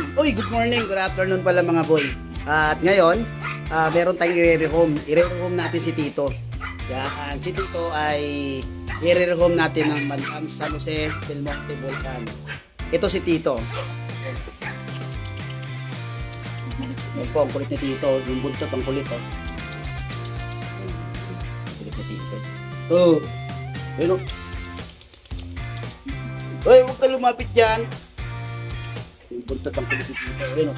Uy, good morning, good afternoon pala mga boy. At ngayon, meron tayong i-re-rehome. I-re-rehome natin si Tito. Yan, si Tito ay i-re-rehome natin ng Bandang San Jose del Monte Volcano. Ito si Tito. Yan po, ang kulit ni Tito. Yung buntot, ang kulit oh. Kulit ni Tito. Oh, ayun oh. Uy, huwag ka lumapit dyan. Yung buntot ang kulit ni Tito. Ayun o.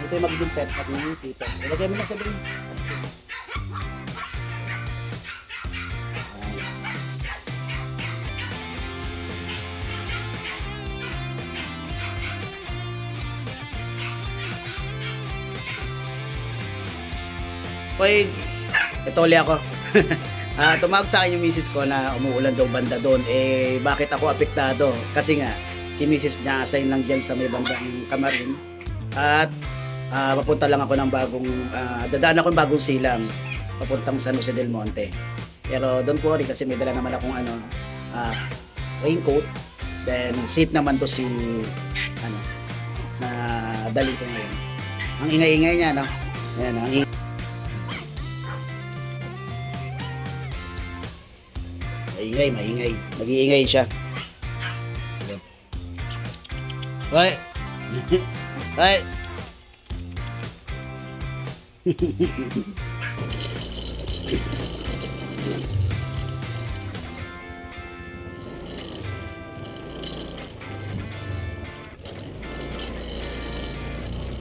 Ito yung magiging pet pack ng Tito. Ilagay mo na sa din. Uy, ito ulit ako. Tumawag sa akin yung misis ko na umuulan daw banda doon. Eh, bakit ako apektado? Kasi nga, si misis niya assign lang dyan sa may bandang Camarin. At papunta lang ako ng bagong, dadaan ako ng bagong silang papuntang San Jose del Monte. Pero don't worry kasi may dala naman akong raincoat. Then safe naman to si na dali ko ngayon. Ang ingay-ingay niya, no? Ayan, ang ingay. Maingay. Mag-iingay siya. Hoy! Hoy!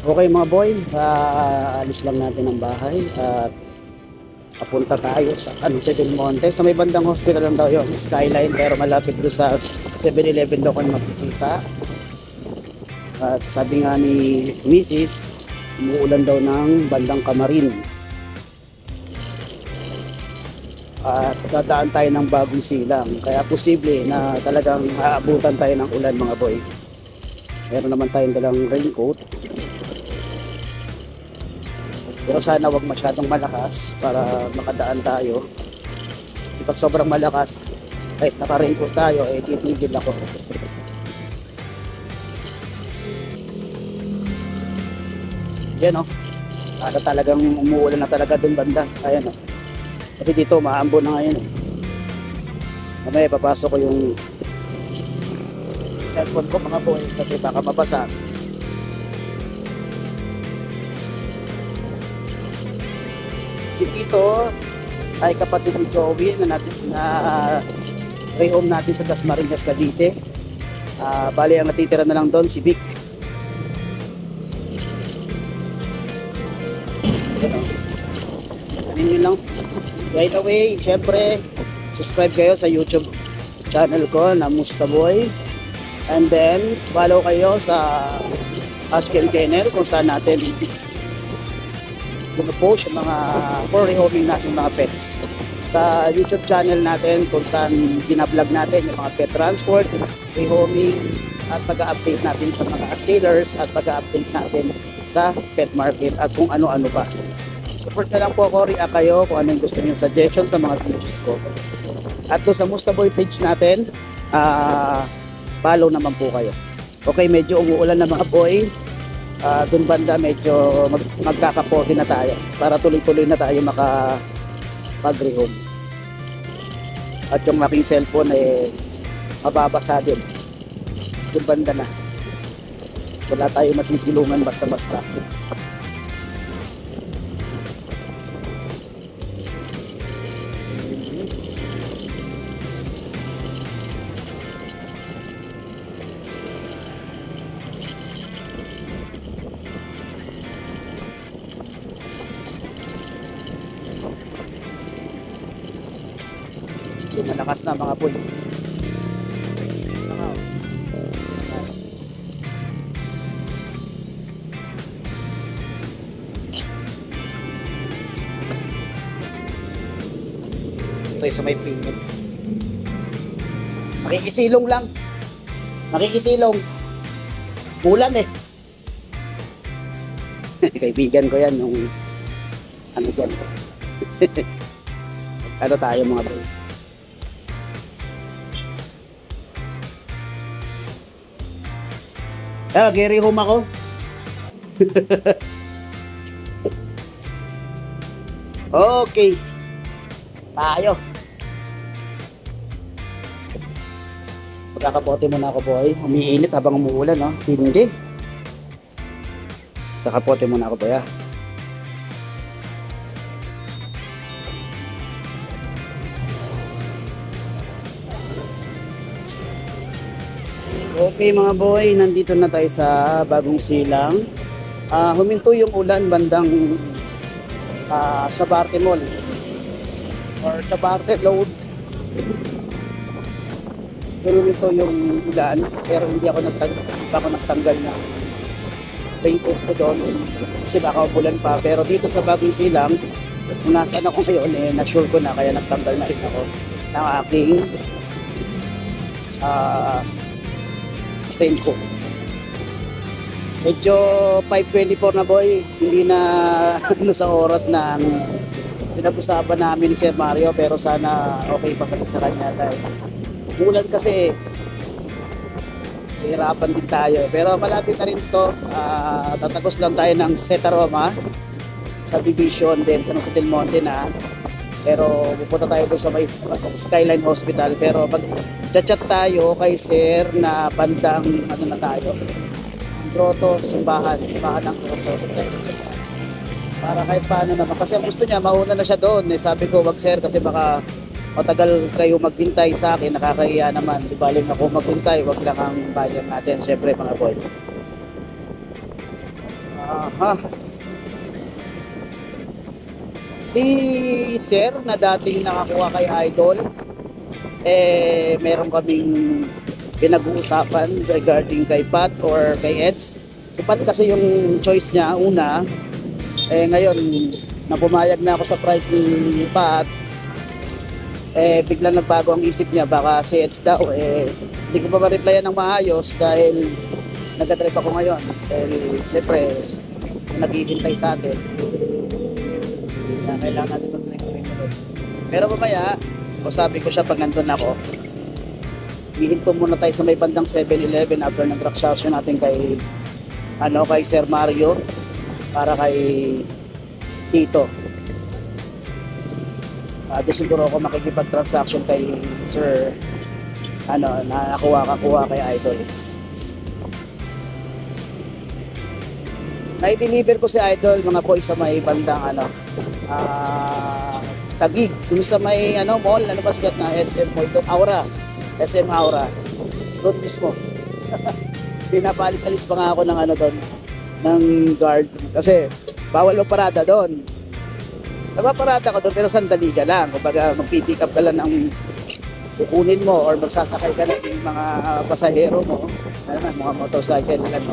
Okay mga boy, alis lang natin ang bahay at papunta tayo sa San Jose del Monte. Sa may bandang hospital lang daw yun, Skyline, pero malapit doon sa 7-Eleven daw kung makikita. At sabi nga ni Mrs., umuulan daw ng bandang Camarin. At dadaan tayo ng bagong silang. Kaya posible na talagang aabutan tayo ng ulan mga boy. Meron naman tayong dalang raincoat. Pero sana wag masyadong malakas para makadaan tayo. Kasi pag sobrang malakas, kahit naka-raincoat tayo, eh titigil ako. Yan o. Talagang umuulan na talaga dun banda. Ayan o. Kasi dito maambon na ngayon. Mamaya papasok ko yung cellphone ko mga boy kasi baka mabasa. Si Tito ay kapatid ni Joey na rehome natin sa Dasmariñas, Cavite. Bali ang natitira na lang doon si Vic. Ano yun lang. By the way, syempre subscribe kayo sa YouTube channel ko na Mustaboy. And then follow kayo sa Ashken Kennel kung saan natin post yung mga for rehoming natin mga pets. Sa YouTube channel natin kung saan binablog natin yung mga pet transport, rehoming, at pag-update natin sa mga sellers at pag-update natin sa pet market at kung ano-ano pa. Support na lang po ako, react kayo kung ano yung gusto niyo suggestion sa mga videos ko. At doon sa Mustaboy page natin, follow naman po kayo. Okay, medyo umuulan na mga boy. Doon banda medyo magkakapote na tayo para tuloy-tuloy na tayo makapag-rehome. At yung aking cellphone eh mababasa din. Doon banda na. Wala tayo masisilungan basta-basta. Malakas na mga boy. Ito yung sa may pingin. Makikisilong lang. Makikisilong. Ulan eh. Kaibigan ko yan yung ano dyan. Ano tayo mga boy. Gary home ako. Okay. Tayo. Magkakapote muna ako, boy. Umiinit habang umuulan, no? Hindi. Kakapote muna ako, boy, ha? Okay, mga boy. Nandito na tayo sa Bagong Silang. Huminto yung ulan bandang sa Barte Mall or sa Barte Road. Huminto yung ulan, pero hindi ako nagtanggal na raincoat ko doon kasi baka ulan pa. Pero dito sa Bagong Silang, kung nasaan ako ngayon, na-sure ko na, kaya nagtanggal na rin ako ng aking raincoat. Medyo 5:24 na, boy. Hindi na sa oras na pinag-usapan namin ni Sir Mario, pero sana okay pa sa kanya dahil ulan kasi hirapan din tayo. Pero malapit na rin to. Tatagos lang tayo ng Setaroma sa Division din sa Del Monte na. Pero pupunta tayo doon sa may Skyline Hospital. Pero mag-chat tayo kay Sir na bandang ano na tayo, Grotto, simbahan ng Grotto. Para kahit paano naman. Kasi ang gusto niya, mauna na siya doon. Sabi ko, wag sir, kasi baka matagal kayo maghintay sa akin. Nakakahiya naman. Di baling ako maghintay, wag lang ang bayan natin. Siyempre, mga boy. Si sir na dating nakakuha kay Idol, meron kaming pinag-uusapan regarding kay Pat or kay Eds. Si Pat kasi yung choice niya una, ngayon napumayag na ako sa price ni Pat, biglang nagbago ang isip niya, baka si Eds daw. Hindi ko pa ma-replyan ng maayos dahil nag-trip ako ngayon, dahil siyempre naghihintay sa atin, kailangan natin mag-trip. Pero mamaya sabi ko siya pag nandun ako, hihinto muna tayo sa may bandang 7-Eleven after ng transaction natin kay Sir Mario para kay Tito. Doon siguro ako makikipag-transaction kay Sir nakuha kay Idol. Na-deliver ko si Idol, mga boy, sa may bandang Taguig, dun sa may mall, ba sigat na SM mo ito, Aura. SM Aura. Doon mismo. Pinapalis-alis pa nga ako ng doon, ng guard. Kasi bawal ang parada doon. Nagpaparada ko doon pero sandali ka lang. Kumbaga magpipick up ka lang ng kukunin mo or magsasakay ka na ng mga pasahero mo. Mga motorcycle lang.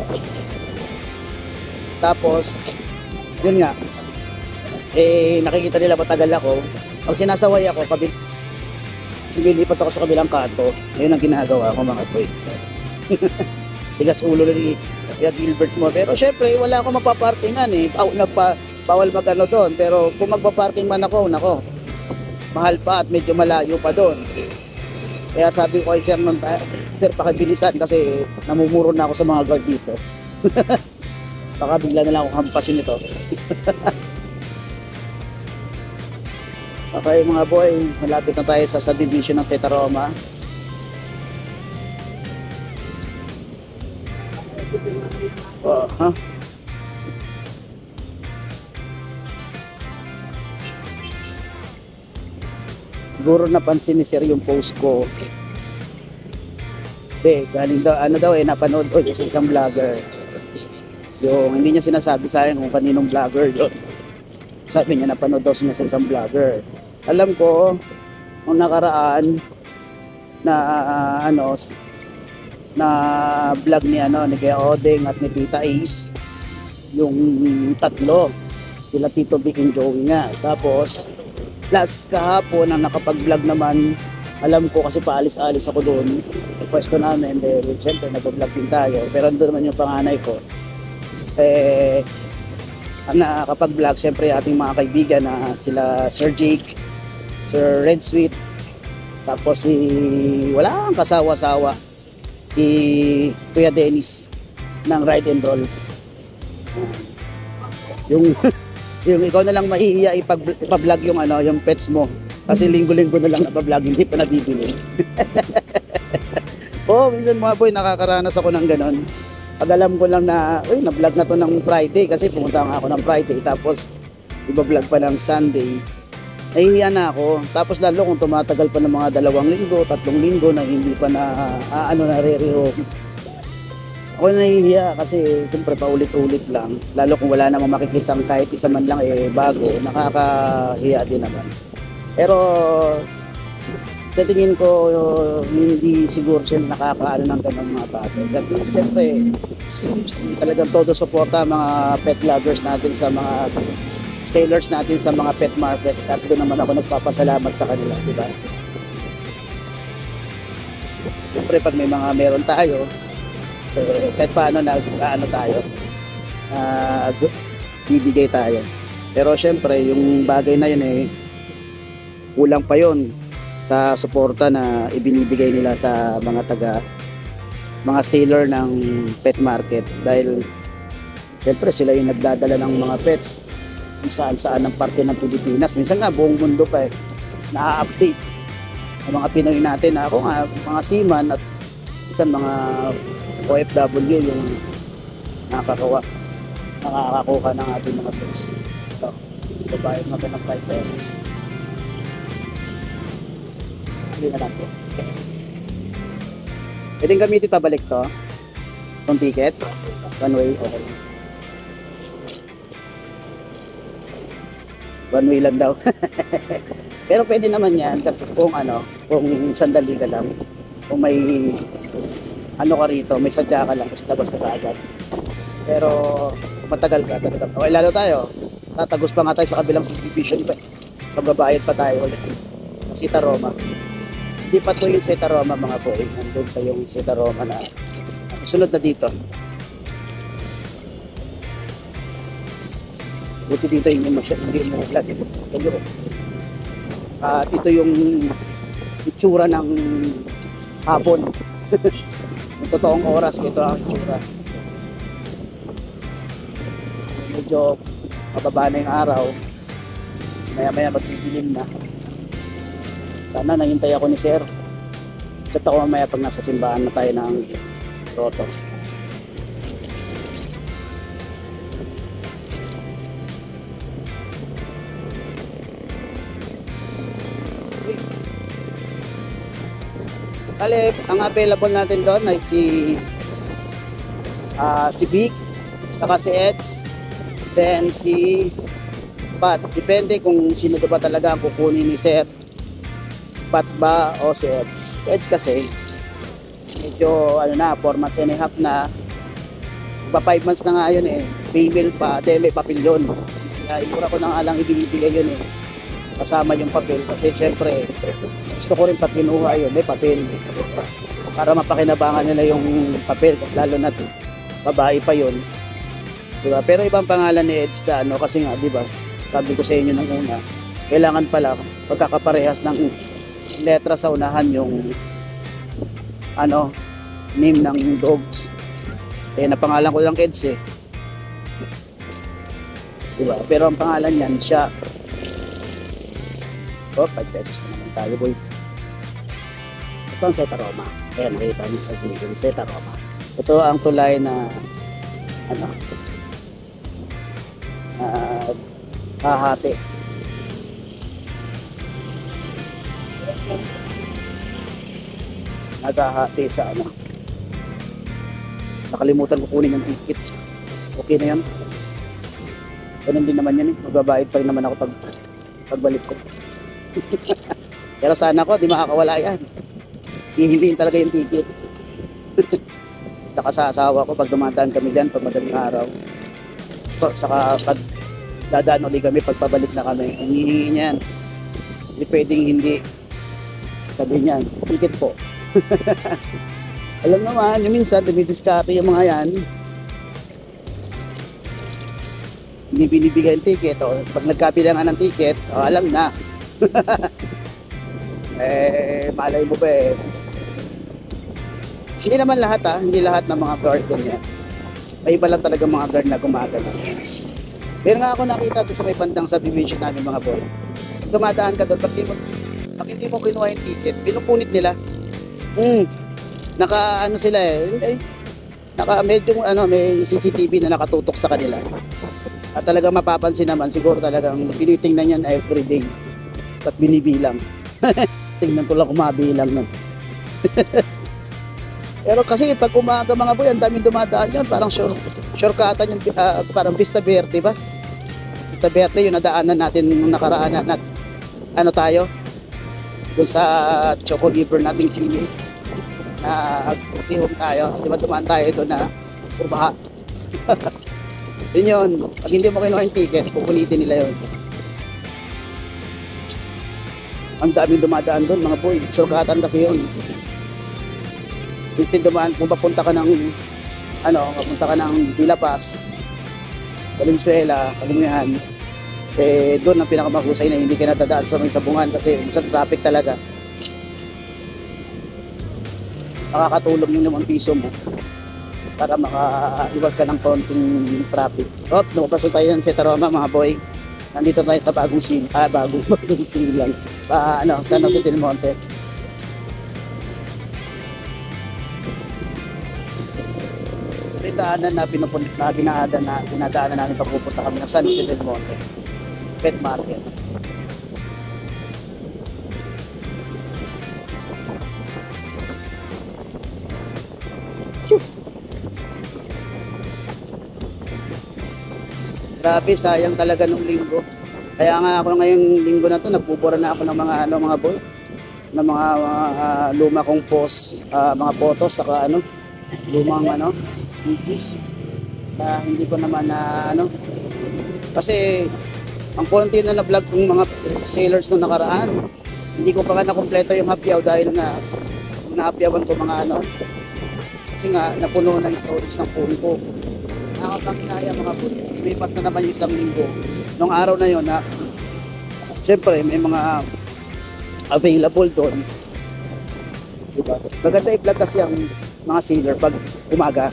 Tapos, yun nga. Nakikita nila matagal ako. Pag sinasaway ako, lumilipat ako sa kabilang kanto. Yun ang ginagawa ko, mga boy. Tigas ulo ni Gilbert mo. Pero syempre, wala akong mapaparkingan bawal magano doon. Pero kung magpaparking man ako, mahal pa at medyo malayo pa doon. Kaya sabi ko kay Sir nun, Sir, pakibilisan kasi namumuro na ako sa mga guard dito. Baka bigla na lang akong hampasin ito. Okay, mga boy, malapit na tayo sa subdivision ng Setaroma. Siguro napansin ni Sir yung post ko. Galing daw, napanood ko sa isang vlogger. Yung hindi niya sinasabi sa akin kung kaninong vlogger yun. Sabi niya napanood daw niya sa isang vlogger. Alam ko nung nakaraan na na vlog ni Kuya Odeng at ni Tita Ace, yung tatlo, sila Tito Vic and Joey nga. Tapos last kahapon ang nakapag-vlog naman, alam ko kasi paalis-alis ako doon sa pwesto namin, dahil siyempre nag-vlog din tayo, pero doon naman yung panganay ko. Ang nakakapag-vlog siyempre ating mga kaibigan na sila Sir Jake, Sir Red Sweet, tapos wala kang kasawa-sawa, si Kuya Dennis. ng ride and roll. Yung yung ikaw na lang mahihiya ipa-vlog yung ano, yung pets mo. Kasi linggo-linggo na lang napa-vlog, hindi pa nabibili. Oo, minsan mga boy, nakakaranas ako ng ganon. Pag alam ko lang na, uy, na-vlog na to ng Friday kasi pumunta nga ako ng Friday tapos iba-vlog pa ng Sunday. Nahihiya na ako. Tapos lalo kung tumatagal pa ng mga 2 linggo, 3 linggo na hindi pa na naririho. Ako nahihiya kasi siyempre paulit-ulit lang. Lalo kung wala namang makikitang kahit isa man lang bago, nakakahiya din naman. Pero sa tingin ko, hindi siguro sila nakakaano ng ganang mga bagay. Kasi siyempre, talagang todo suporta mga pet lovers natin sa mga sellers natin sa mga pet market. At doon naman ako nagpapasalamat sa kanila, di ba? Siyempre, pag may mga meron tayo, kahit paano ano tayo, bibigay tayo. Pero siyempre, yung bagay na yun kulang pa yun sa suporta na ibinibigay nila sa mga seller ng pet market. Dahil siyempre sila yung nagdadala ng mga pets kung saan-saan ng parte ng Pilipinas. Minsan nga buong mundo pa na-update ang mga Pinoy natin. Ako nga, mga seaman at minsan mga OFW yung nakakakuha ng ating mga pets. Ito, babayad natin ng 5 pesos. Hindi na lang ito. Pwedeng gamitin pabalik to? Itong ticket? One way? Okay. One way lang daw. Pero pwede naman yan kasi kung sandali ka lang, kung may ka rito, may sadya ka lang, tapos labas ka agad. Pero matagal ka talaga. Okay, lalo tayo. Tatagos pa nga tayo sa kabilang subdivision pa. Pagbabayad pa tayo ulit. Sita Roma. Hindi pa to yung Sita Roma mga boy. Nandun pa yung Sita Roma na sunod na dito. Buti dito yung hindi mo vlog ito. Ito yung itsura ng hapon. Yung totoong oras, ito ang itsura. Medyo mababa na yung araw. Maya-maya magbibilim na. Sana nahintay ako ni Sir. Chat ako mamaya pag nasa simbahan na tayo ng Roto. Kali, ang available natin doon ay si Vic, saka si Eds, then si Pat. Depende kung sino ba talaga ang kukunin ni Sir. Si Pat ba o si Eds. Eds kasi medyo 4 months and a half na, pa 5 months na nga yun female pa, may papel yun. Mura ko na nga lang ibinibigay yun kasama yung papel kasi syempre gusto ko rin pag kinuha yun may papel para mapakinabangan nila yung papel lalo na babae pa yun, diba? Pero ibang pangalan ni Eds na kasi nga diba sabi ko sa inyo nung una, kailangan pala pagkakaparehas ng letra sa unahan yung name ng dogs. Napangalan ko lang Eds diba? Pero ang pangalan niyan siya. 5 pesos na naman tayo boy. Ito ang Sita Roma. Ayan, nakita nyo sa video, Sita Roma. Ito ang tulay na hahati. Naghahati sa nakalimutan ko kunin yung ticket. Okay na yan. Ganun din naman yan magbabayad pa rin naman ako pagbalik ko. Pero sana ko di makakawala yan. Hihindiin talaga yung ticket. Saka sa asawa ko pag dumadaan kami dyan pag madaling araw, saka pag dadaan ulit kami pagpabalik na kami, hihingi niyan. Hindi pwedeng hindi. Sabi niyan, ticket po. Alam naman, yung minsan dumidiskarte yung mga yan, hindi binibigay yung ticket. Pag nagkabilangan ng ticket, alam na. Malay mo ba hindi naman lahat hindi lahat ng mga bird ganyan. May iba lang talaga mga guard na gumagano. Pero nga ako nakita doon sa may bandang subdivision namin mga boy. Dumadaan ka doon, pag hindi mo kinuha yung ticket, pinupunit nila. Naka ano sila naka medyo may CCTV na nakatutok sa kanila. At talagang mapapansin naman, siguro talagang tinitingnan yan everyday. At binibilang. Tingnan ko lang kung mabilang nun. Pero kasi pag umaga mga boy, ang daming dumadaan yun. Parang shortcutan yung parang Vista Verde ba? Vista Verde yung nadaanan natin nung nakaraan na ano tayo doon sa Choco River nating Chile na tihong tayo. Di ba dumaan tayo doon na ubaha? Yun. Pag hindi mo kinuha yung ticket, pupunitin nila yun. Ang daming dumadaan doon mga boy. Shortcutan kasi yun. Instead dumaan, kung papunta ka ng Villa Paz, Valenzuela, Kalimihan, doon ang pinakamahusay na hindi ka natadaan sa may sabungan kasi sa traffic talaga. Nakakatulong yung 5 piso mo para makaiwag ka ng konting traffic. Lumabas tayo ng Setaroma mga boy. Nandito tayo sa bagong silang. San Jose del Monte. Daanan na dinadaanan namin pag pupunta kami ng San Jose del Monte Pet Market. Grabe, sayang talaga nung linggo. Kaya nga ako ngayong linggo na to nagbubura na ako ng mga boy, ng mga luma kong post, mga photos saka lumang videos na hindi ko naman kasi ang konti na vlog ng mga sailors nung nakaraan, hindi ko pa nga nakompleto yung hapyaw dahil na nahapyawan ko mga kasi nga napuno na yung storage ng phone ko. Nakakakinaya mga po, lumipas na naman yung isang linggo nung araw na yon na syempre may mga available doon, diba? Maganda i-vlog kasi ang mga sailor pag umaga,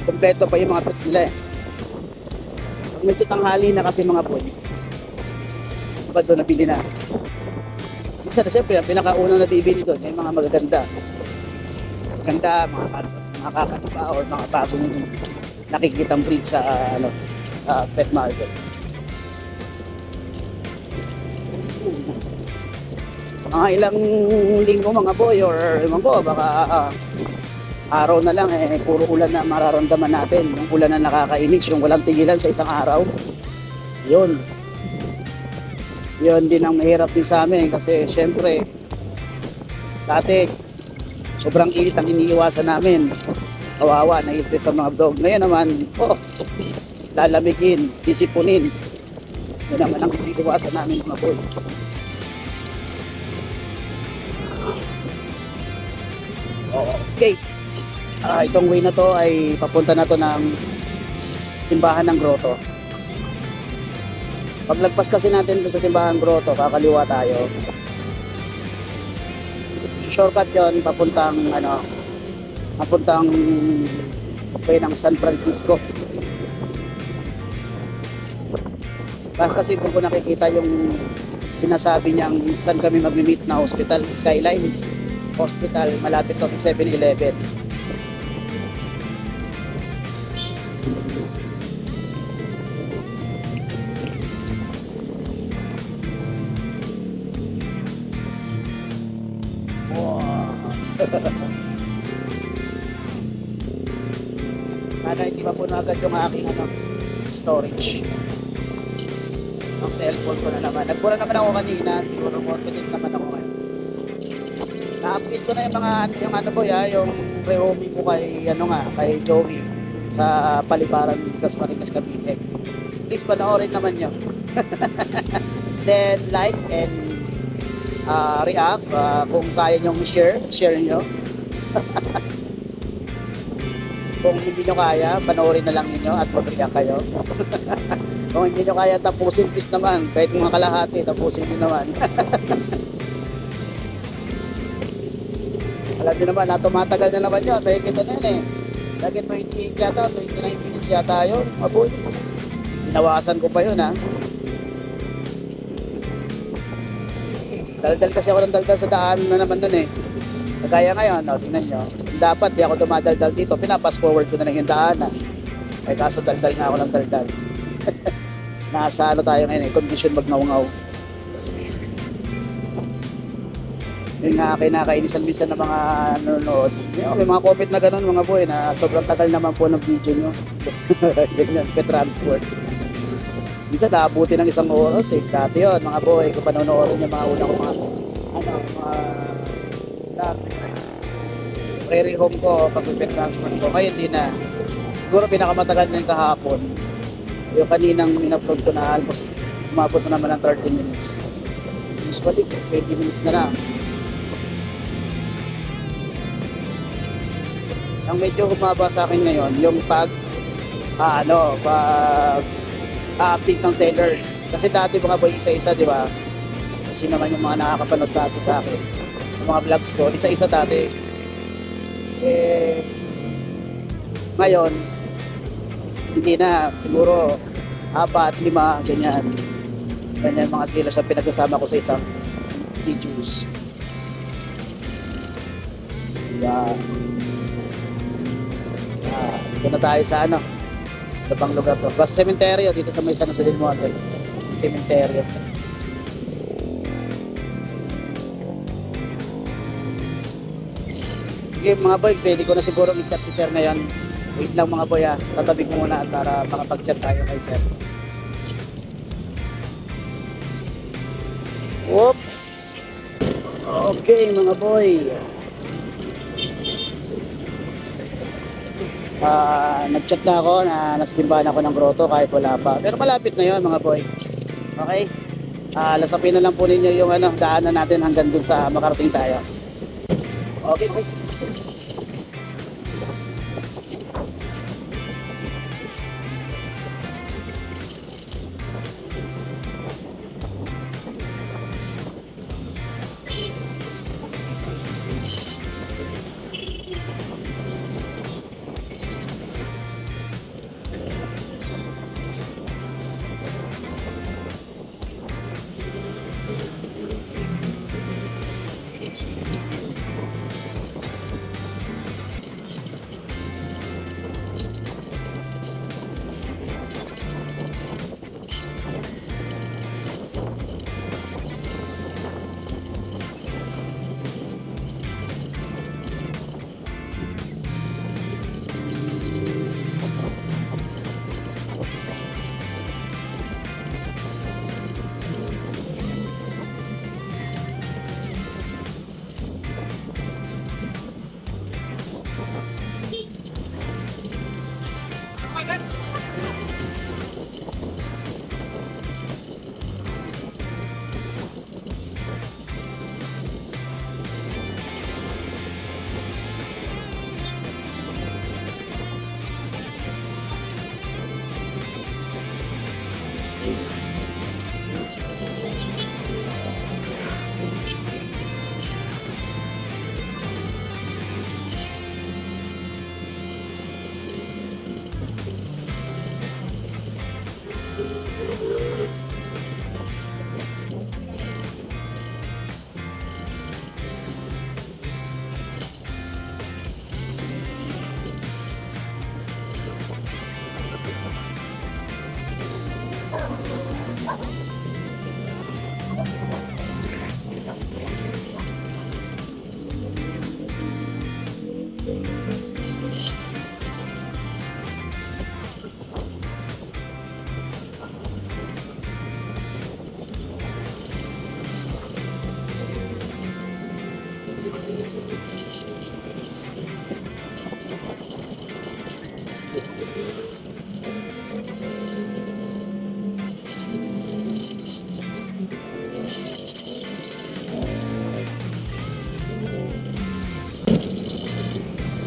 kompleto pa yung mga pets nila Pag medyo tanghali na kasi mga boy, diba doon nabili na minsan na syempre ang pinakauna na bibili doon yung mga magaganda mga kakaiba or mga bagong nakikitang breed sa pet market. Mga ilang linggo mga boy or ewan ko baka araw na lang puro ulan na mararamdaman natin, yung ulan na nakakainis, yung walang tigilan sa isang araw. Yun din ang mahirap din sa amin kasi syempre dati sobrang init ang iniiwasan namin, kawawa, nai-stress sa mga vlog. Ngayon naman lalamigin, disipunin, yun naman ang iniiwasan namin mga boy. Okay. Itong way na to ay papunta na to ng simbahan ng Grotto. Paglagpas kasi natin dun sa simbahan ng Grotto, kakaliwa tayo. Shortcut yon papuntang way ng San Francisco. Kasi kung nakikita yung sinasabi niyang saan kami mag-meet na hospital, Skyline Hospital, malapit to sa 7-Eleven. Sana hindi pa puno agad yung aking storage ng cellphone ko na naman. Nagpura naman ako kanina, siguro confident naman ako ngayon. Na-update ko na yung mga yung rehoming ko kay Joey sa Paliparan, Dasmariñas, Cavite. Please panoorin naman nyo. Then like and react, kung kaya nyo share nyo. Kung hindi nyo kaya, panoorin na lang ninyo at mag-react kayo. Kung hindi nyo kaya tapusin, please naman, kahit mga kalahati, tapusin nyo naman. Alam nyo naman, tumatagal na naman yun, may kita na yun Lagi 28 yata, 29 minutes yata yun, mga boy. Hinawasan ko pa yun, ha. Daldal kasi ako ng daldal sa daan na naman dun, eh. Kagaya ngayon, no, tingnan nyo. Dapat di ako dumadaldal dito, pinapass forward ko na lang yung daan, ha. Ay kaso daldal nga ako ng daldal. Nasa ano tayo ngayon, eh, condition magngaw-ngaw. Yung nga kinakainisan minsan ng mga nanonood. May mga comment na ganun mga boy na sobrang tagal naman po ng video nyo. Ganyan, transport. Minsan naabuti ng isang oras eh. Dati yun mga boy, kung panonoodin yung mga unang mga prairie home ko pag transport ko. Ngayon hindi na. Siguro pinakamatagal na yung kahapon. Yung kaninang in-upload ko na almost umabot na naman ng 30 minutes. Usually 20 minutes na lang. Ang medyo humaba sa akin ngayon yung pag update ng sellers. Kasi dati mga boy isa-isa, di ba? Kasi naman yung mga nakakapanood dati sa akin, yung mga vlogs ko, isa-isa dati. Eh, ngayon, hindi na. Siguro, 4, 5, ganyan. Ganyan mga sellers ang pinagsasama ko sa isang videos. Yeah. Dito na tayo sa ano, labang lugar to. Basta sementeryo dito sa may San Jose del Monte. Sementeryo. Sige mga boy, pwede ko na siguro i-chat si sir ngayon. Wait lang mga boy, tatabig muna para makapag-chat tayo kay sir. Oops. Okay mga boy. Nag-chat na ako na nasimbahan ako ng grotto kahit wala pa. Pero malapit na yun mga boy. Okay? Lasapin na lang po ninyo yung daanan natin hanggang dun sa makarating tayo. Okay, okay.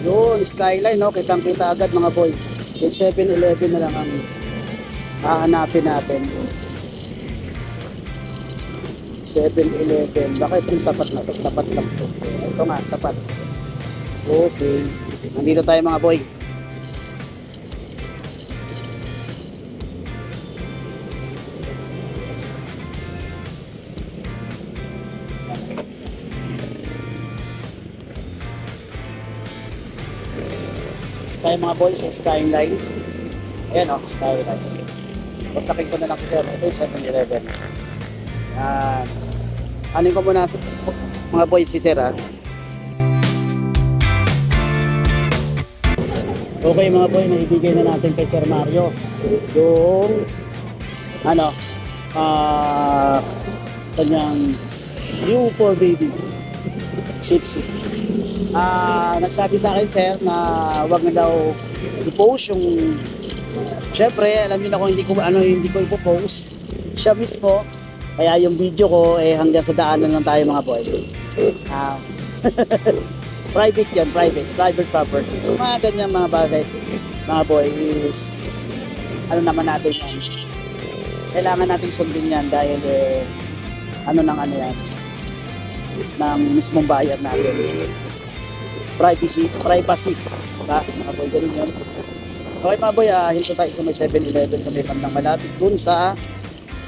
Yun, skyline, no? Kitang-kita agad mga boy. Yung 7-Eleven na lang ang hahanapin natin. 7-Eleven. Bakit yung tapat na ito? Tapat lang ito. Ito nga, tapat. Okay. Nandito tayo mga boy. tayo mga boys sa Skyline. Ayan o, Skyline. Kontakin ko na lang si Sir. Ito yung 7-Eleven. Yan. Anin ko muna mga boys si Sir ha. Okay mga boy, naibigay na natin kay Sir Mario yung ano, kanyang U4 baby Shih Tzu. Nagsabi sa akin Sir na wag na daw i-post yung, syempre alam niyo na kung hindi ko ipo-post siya mismo, kaya yung video ko hanggang sa daanan lang tayo mga boy. Private yan, private property. Yung mga ganyan mga bagay, mga boy, is ano naman natin yan. Kailangan natin sundin yan dahil ano yan, ng mismong buyer natin. Privacy. Diba? Mga boy, ganun yan. Okay mga boy, hinto tayo sa may 7-Eleven sa may bandang malapit dun sa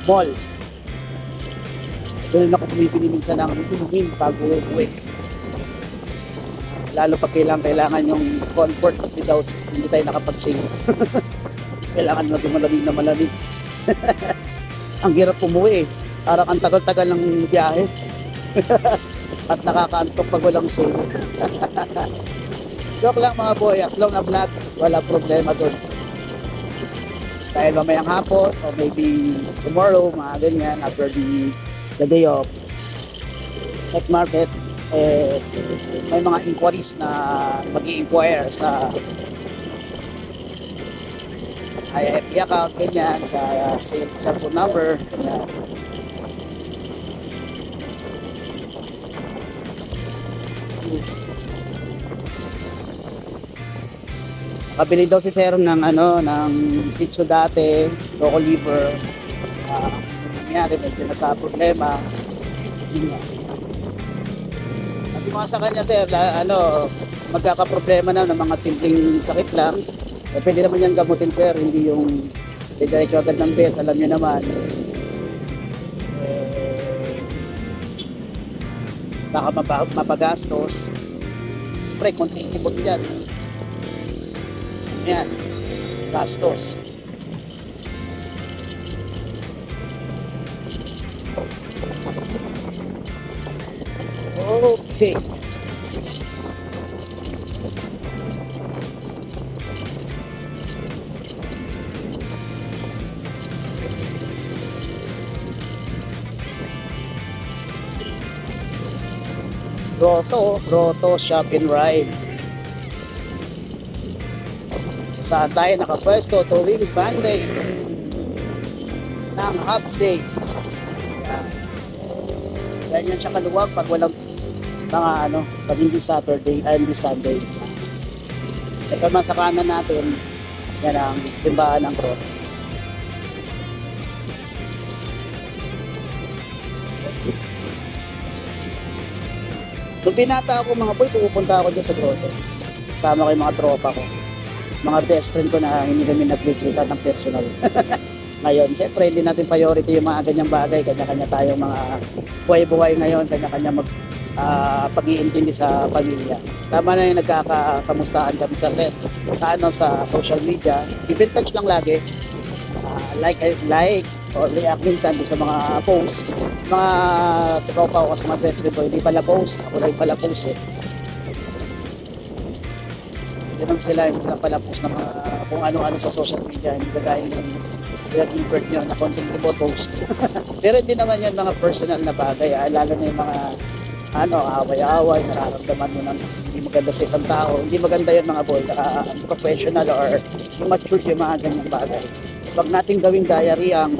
mall. Doon ako pumipili minsan ng inumin bago uwi. Lalo pag kailangan yung comfort without hindi tayo nakapag-sing. Kailangan natin malamig. Ang hirap umuwi Parang ang tagal-tagal ng biyahe. At nakakaantok pag walang sing. Joke lang mga boy, as long na vlog, wala problema doon. Dahil mamayang hapon, or maybe tomorrow, mga ganyan, after the day of night market, may mga inquiries na mag-i-inquire sa IFP account, ganyan, sa cellphone number, ganyan. Nakabili daw si Sir ng Shih Tzu dati, local liver. Nangyari, medyo nagka-problema. Sabi ko sa kanya, Sir, magkaka-problema na ng mga simpleng sakit lang. Pwede naman yan gamutin, Sir, hindi yung diretso agad ng bed, alam nyo naman. Baka mapagastos. Pre, konting tibot yan. Yan, gastos. Okay. Grotto Shop and Ride. Saan tayo nakapwesto tuwing Sunday ng half day. Ganyan siya kaluwag pag walang mga pag hindi Saturday and hindi Sunday. Ito man sa kanan natin, yan ang simbahan ng Grotto. Nung binata ako mga boy, pupunta ako dyan sa Grotto. Kasama ko yung mga tropa ko. Mga best friend ko na hindi kami nagkikita ng personal. Ngayon, syempre hindi natin priority yung mga ganyang bagay. Kanya-kanya tayong mga buhay-buhay ngayon. Kanya-kanya pag-iintindi sa pamilya. Tama na yung nagkakamustahan kami sa social media. Keep in touch lang lagi. Like or react minsan sa mga posts. Mga tropa ko kasi mga best friend ko, hindi pala post. Ako lang pala post Hindi sila pala post ng kung ano-ano sa social media, hindi kagaya ng Gilbert nyo na konting post. Pero hindi naman yan mga personal na bagay, lalo na yung mga away-away, nararamdaman mo ng hindi maganda sa isang tao. Hindi maganda yan mga boy, professional or immature yung mga ganyang bagay. Huwag nating gawing diary ang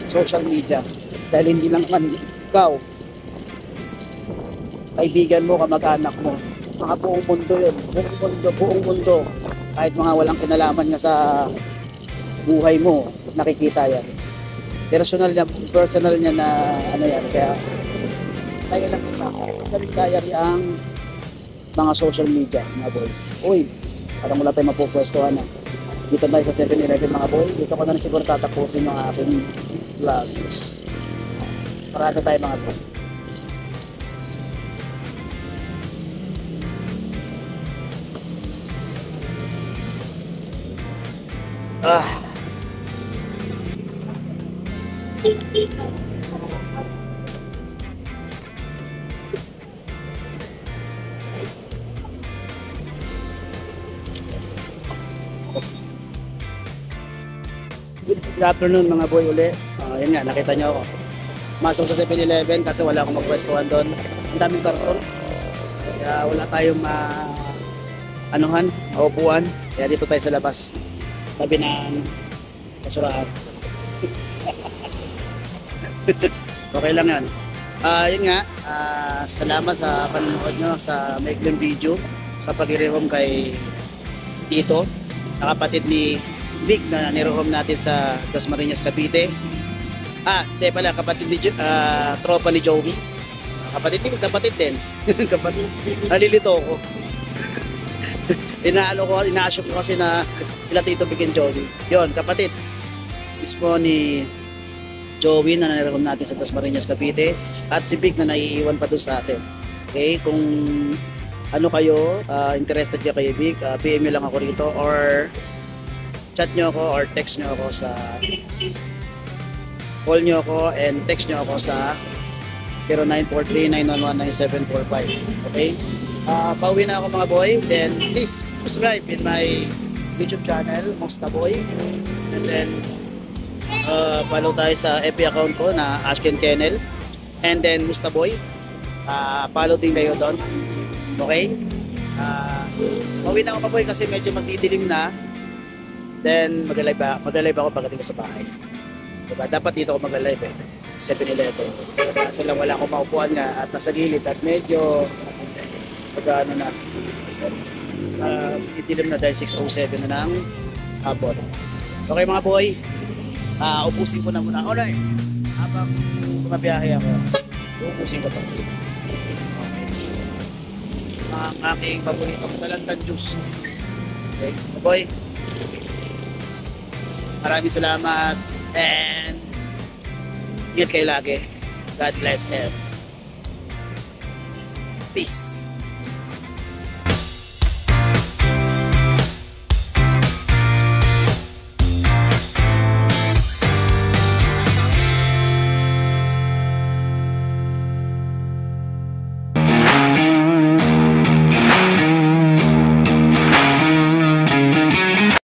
social media dahil hindi lang man ikaw, kaibigan mo, kamag-anak mo, mga buong mundo yun, buong mundo, kahit mga walang kinalaman nga sa buhay mo, nakikita yan. Personal niya na yan, kaya tayo lang ito, gawing diary ang mga social media, mga boy. Uy, parang wala tayong mapupwestuhan na. Dito tayo sa 7-Eleven mga boy, dito ko na rin siguro tatapusin yung aking vlogs. Parada tayo mga boy. Ah, good afternoon mga boy uli. Yun nga, nakita nyo ako. Masok sa 7-Eleven kasi wala akong magpwestuhan doon. Ang daming karton. Kaya wala tayong anuhan, maupuan. Kaya dito tayo sa labas. Tabi ng basurahan. Okay lang yan. Yun nga, salamat sa panonood nyo sa maikling video sa pag-rehome kay Tito, na kapatid ni Vic na nirehome natin sa Dasmariñas, Cavite. Hindi pala, kapatid ni tropa ni Joey. Kapatid din. Kapatid. Nalilito ko. Ina-assume ko kasi na sila Tito Vic and Joey. Yun, kapatid. Mismo ni Joey na nirehome natin sa Dasmariñas, Cavite. At si Vic na naiiwan pa doon sa atin. Okay, kung ano kayo, interested kayo kay Vic, PM nyo lang ako rito or chat nyo ako or text nyo ako sa call nyo ako and text nyo ako sa 0943-911-9745. Okay? Pauwi na ako mga boy. Then please subscribe in my YouTube channel, Musta Boy. And then follow tayo sa FB account ko na Ashken Kennel. And then Musta Boy. Follow din kayo doon. Okay? Pauwi na ako mga boy kasi medyo magdidilim na. Then mag-live ako pagdating ko sa bahay. Diba? Dapat dito ako mag-live 7-Eleven. Kasi lang wala akong maupuan nga at nasa gilid at medyo pag-ano na didilim na dahil 6:07 na ng hapon. Okay mga boy, upusin ko na muna. Alright, habang kumabiyahe ako, upusin ko to. Ang aking paboritong talantan juice. Okay, mga boy, maraming salamat and ingat kayo lagi. God bless and peace.